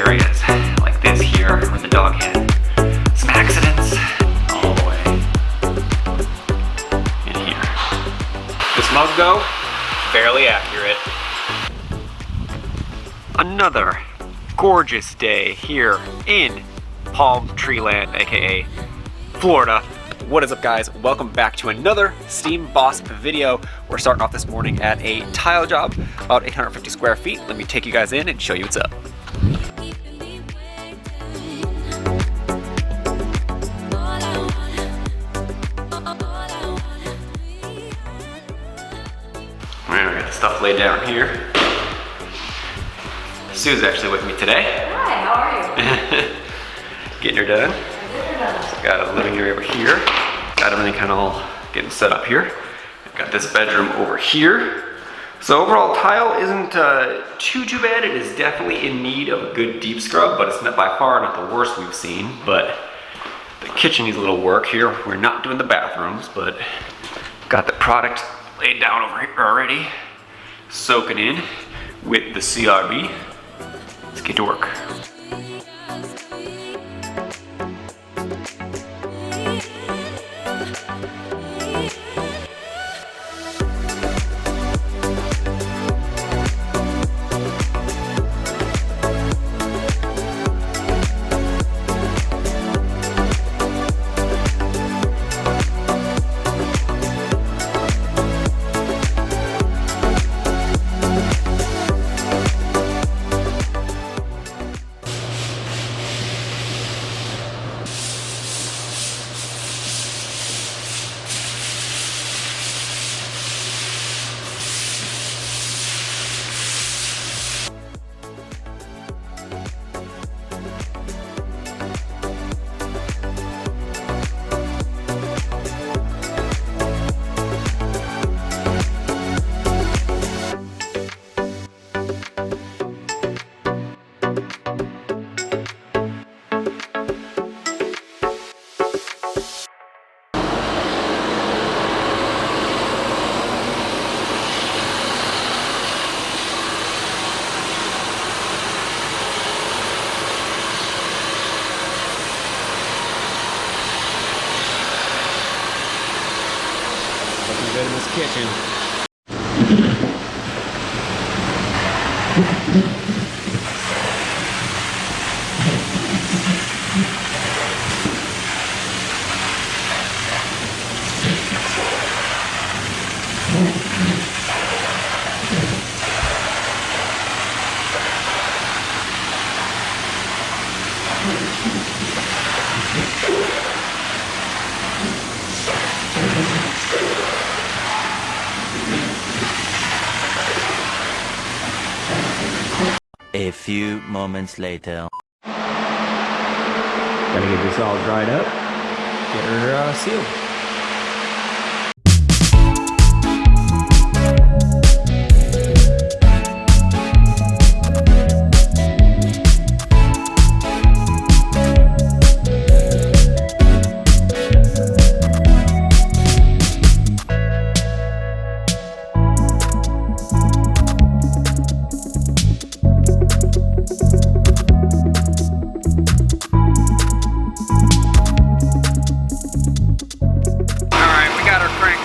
areas, like this here, where the dog had some accidents, all the way in here. This mug though, fairly accurate. Another gorgeous day here in Palm Tree Land, aka Florida. What is up, guys? Welcome back to another Steam Boss video. We're starting off this morning at a tile job, about 850 square feet. Let me take you guys in and show you what's up. Alright, I got the stuff laid down here. Sue's actually with me today. Hi, how are you? Getting her done. Got a living area over here. Got everything kind of all getting set up here. Got this bedroom over here. So overall, tile isn't too bad. It is definitely in need of a good deep scrub, but it's not by far not the worst we've seen. But the kitchen needs a little work here. We're not doing the bathrooms, but got the product laid down over here already, soaking in with the CRB. Let's get to work. Looking good in this kitchen. A few moments later. Gotta get this all dried up, get her sealed.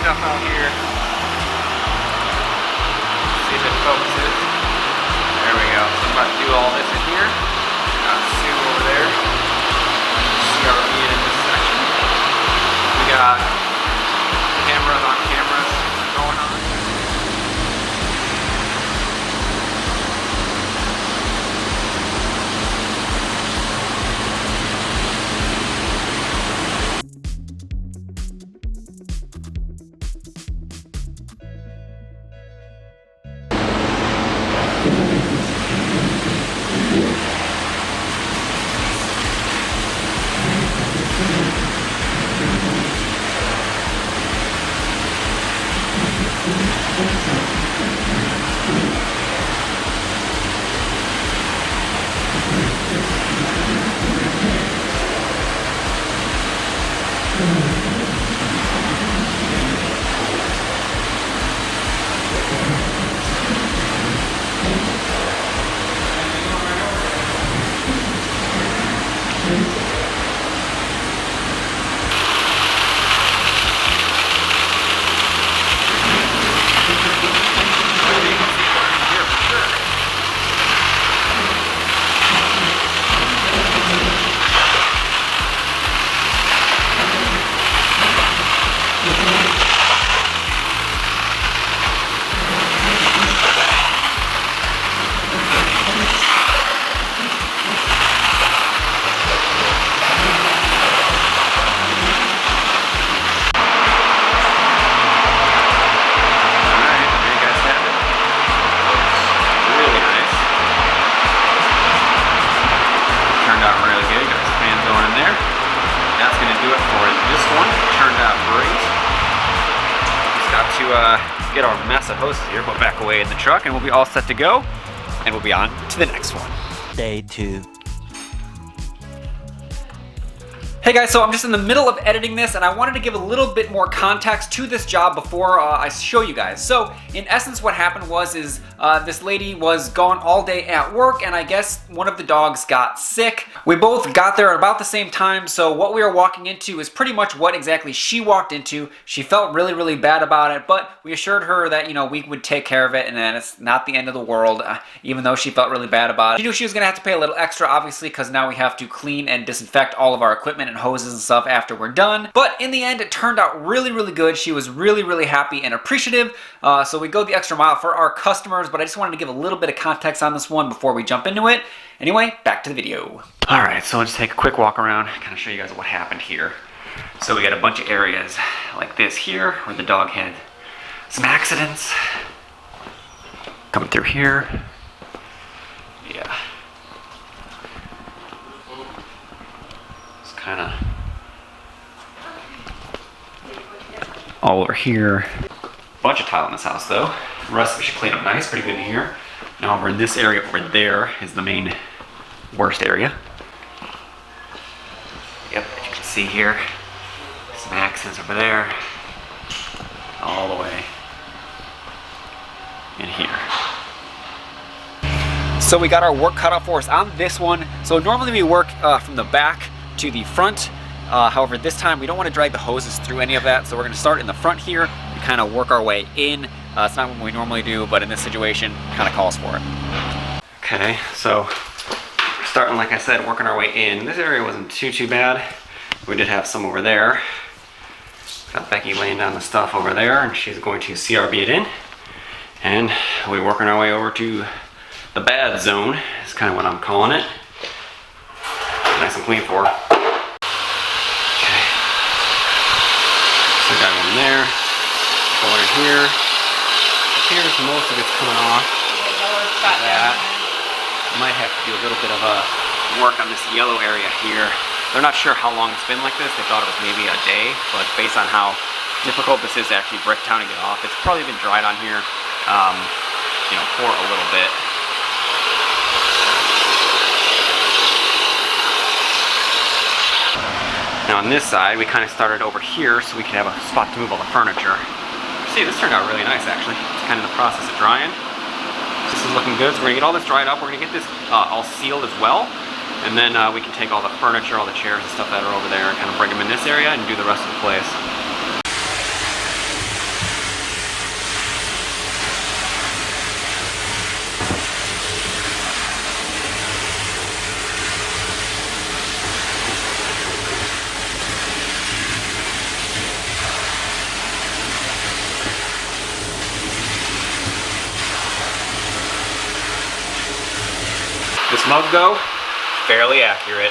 Out here. See if it focuses. There we go. So I'm about to do all this in here. Got Sue over there. CRB in this section. We got cameras on cameras going on. get our mess of hoses here, put back away in the truck, and we'll be all set to go. And we'll be on to the next one. Day 2. Hey guys, so I'm just in the middle of editing this and I wanted to give a little bit more context to this job before I show you guys. So in essence what happened was this lady was gone all day at work and I guess one of the dogs got sick. We both got there at about the same time, so what we were walking into is pretty much what exactly she walked into. She felt really, really bad about it, but we assured her that, you know, we would take care of it and then it's not the end of the world, even though she felt really bad about it. She knew she was gonna have to pay a little extra, obviously, because now we have to clean and disinfect all of our equipment and hoses and stuff after we're done. But in the end, it turned out really, really good. She was really, really happy and appreciative. So we go the extra mile for our customers, but I just wanted to give a little bit of context on this one before we jump into it. Anyway, back to the video. All right, so I'll just take a quick walk around, kind of show you guys what happened here. So we got a bunch of areas like this here, where the dog had some accidents. Coming through here. Yeah. It's kind of all over here. Bunch of tile in this house though. The rest we should clean up nice, pretty good in here. Now over in this area over there is the main worst area. Yep, as you can see here, some accidents over there, all the way in here. So we got our work cut out for us on this one. So normally we work from the back to the front. However, this time we don't want to drag the hoses through any of that, so we're going to start in the front here. We kind of work our way in. It's not what we normally do, but in this situation, kind of calls for it. Okay, so we're starting, like I said, working our way in. This area wasn't too bad. We did have some over there. Got Becky laying down the stuff over there, and she's going to CRB it in. And we're working our way over to the bad zone, is kind of what I'm calling it. Nice and clean for her. Okay. So I got one there. Going in here. Here's most of it's coming off. Like that. Might have to do a little bit of work on this yellow area here. They're not sure how long it's been like this. They thought it was maybe a day, but based on how difficult this is to actually break down and get off, it's probably been dried on here, you know, for a little bit. Now on this side, we kind of started over here so we could have a spot to move all the furniture. See, this turned out really nice actually. It's kind of in the process of drying. This is looking good, so we're gonna get all this dried up. We're gonna get this all sealed as well. And then we can take all the furniture, all the chairs and stuff that are over there and kind of bring them in this area and do the rest of the place. This mug though, fairly accurate.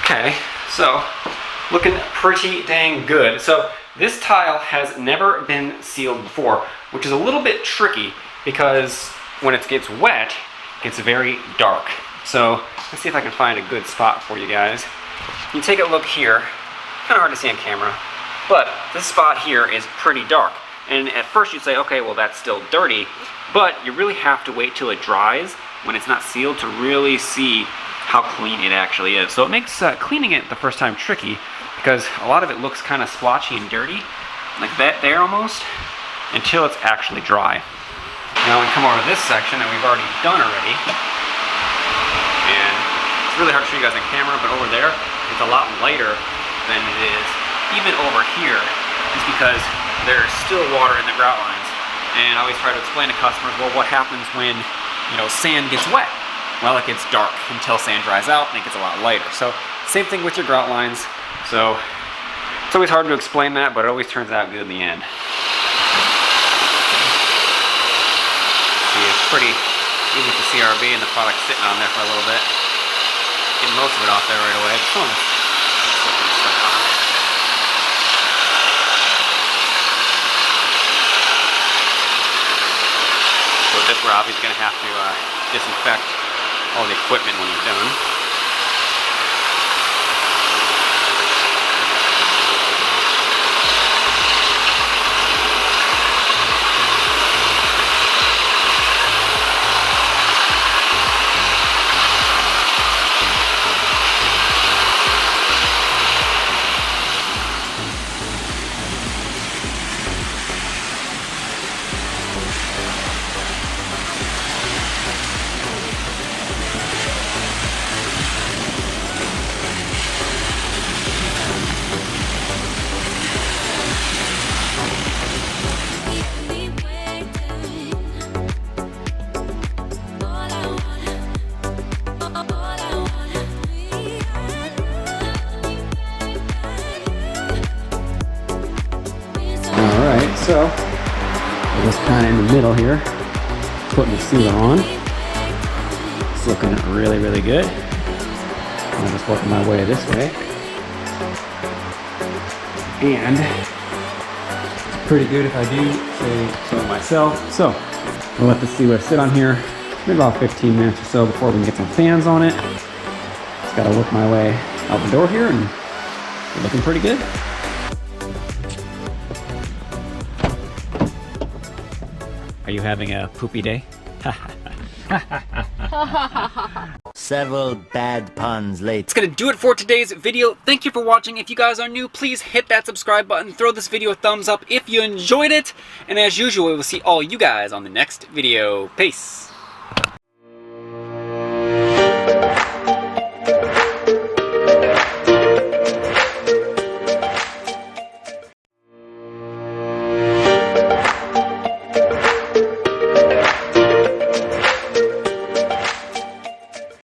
Okay, so looking pretty dang good. So this tile has never been sealed before, which is a little bit tricky because when it gets wet, it gets very dark. So let's see if I can find a good spot for you guys. You take a look here, kind of hard to see on camera, but this spot here is pretty dark. And at first you'd say, okay, well that's still dirty, but you really have to wait till it dries when it's not sealed to really see how clean it actually is. So it makes cleaning it the first time tricky because a lot of it looks kind of splotchy and dirty, like that there almost, until it's actually dry. Now we come over to this section that we've already done already, and it's really hard to show you guys on camera, but over there, it's a lot lighter than it is even over here, just because there's still water in the grout lines. And I always try to explain to customers, well, what happens when, you know, sand gets wet? Well, it gets dark until sand dries out and it gets a lot lighter. So same thing with your grout lines. So it's always hard to explain that, but it always turns out good in the end. See, it's pretty easy with the CRB and the product sitting on there for a little bit. Getting most of it off there right away. Some of it's still pretty stuck on. this, we're obviously going to have to disinfect all the equipment when he's done. Alright, so we're just kind of in the middle here, putting the sealer on. It's looking really, really good. I'm just working my way this way. And it's pretty good if I do say so myself. So we'll let the sealer sit on here maybe about 15 minutes or so before we can get some fans on it. Just gotta work my way out the door here, and we're looking pretty good. Are you having a poopy day? Several bad puns later. That's gonna do it for today's video. Thank you for watching. If you guys are new, please hit that subscribe button. Throw this video a thumbs up if you enjoyed it. And as usual, we will see all you guys on the next video. Peace.